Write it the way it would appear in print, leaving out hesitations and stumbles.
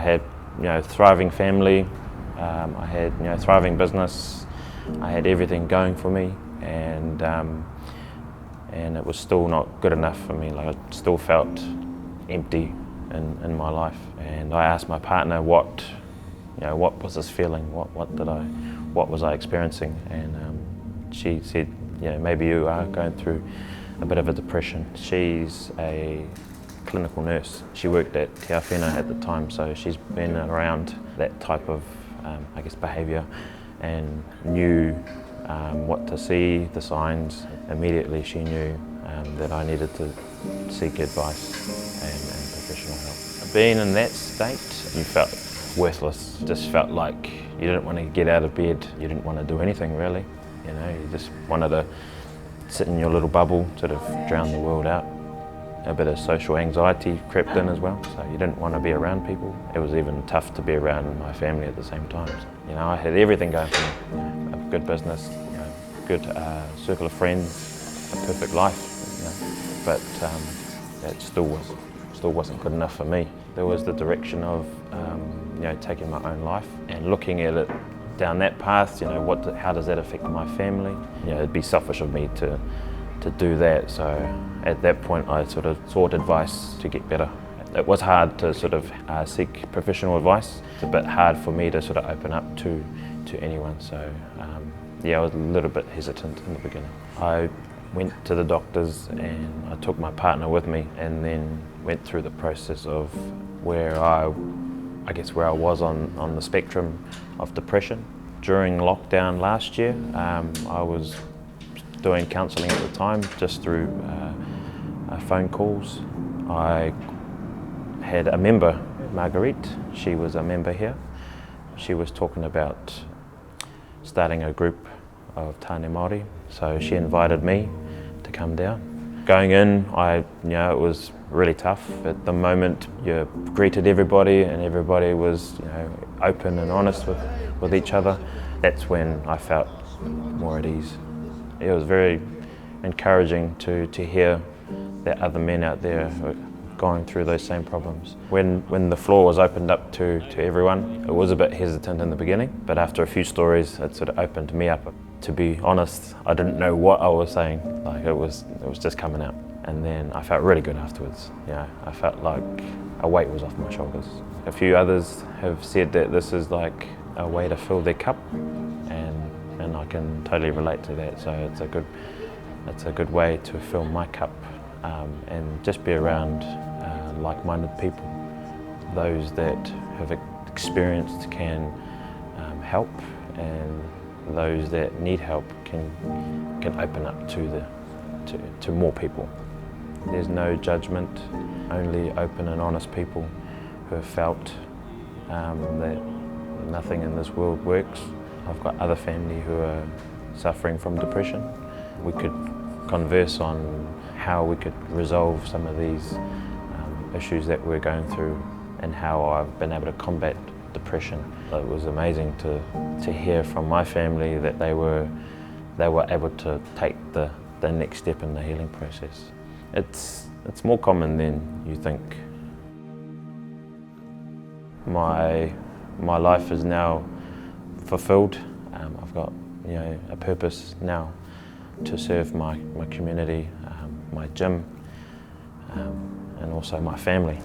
had, thriving family. I had, thriving business. I had everything going for me, and it was still not good enough for me. Like, I still felt empty in my life. And I asked my partner, what was this feeling? What was I experiencing? And she said, maybe you are going through a bit of a depression. She's a clinical nurse. She worked at Te Awhina at the time, so she's been around that type of, behaviour, and knew what to see, the signs. Immediately she knew that I needed to seek advice and professional help. Being in that state, you felt worthless. Just felt like you didn't want to get out of bed. You didn't want to do anything really. You just wanted to sit in your little bubble, sort of drown the world out. A bit of social anxiety crept in as well, so you didn't want to be around people. It was even tough to be around my family at the same time. So, I had everything going for me. A good business, good circle of friends, a perfect life. But that still wasn't good enough for me. There was the direction of taking my own life and looking at it down that path. How does that affect my family? It'd be selfish of me to do that. So at that point, I sort of sought advice to get better. It was hard to sort of seek professional advice. It's a bit hard for me to sort of open up to anyone. So I was a little bit hesitant in the beginning. I went to the doctors and I took my partner with me, and then went through the process of where I was on the spectrum of depression. During lockdown last year, I was doing counselling at the time, just through phone calls. I had a member, Marguerite. She was a member here. She was talking about starting a group of Tāne Māori, so she invited me to come down. Going in, it was really tough. At the moment, you greeted everybody, and everybody was, open and honest with each other. That's when I felt more at ease. It was very encouraging to hear that other men out there were going through those same problems. When the floor was opened up to everyone, it was a bit hesitant in the beginning, but after a few stories, it sort of opened me up. To be honest, I didn't know what I was saying. Like, it was just coming out. And then I felt really good afterwards. I felt like a weight was off my shoulders. A few others have said that this is like a way to fill their cup, and I can totally relate to that. So it's a good way to fill my cup, and just be around like-minded people. Those that have experienced can help, and those that need help can open up to more people. There's no judgment, only open and honest people who have felt that nothing in this world works. I've got other family who are suffering from depression. We could converse on how we could resolve some of these issues that we're going through, and how I've been able to combat depression. It was amazing to hear from my family that they were able to take the next step in the healing process. It's more common than you think. My life is now fulfilled. I've got a purpose now to serve my community, my gym, and also my family.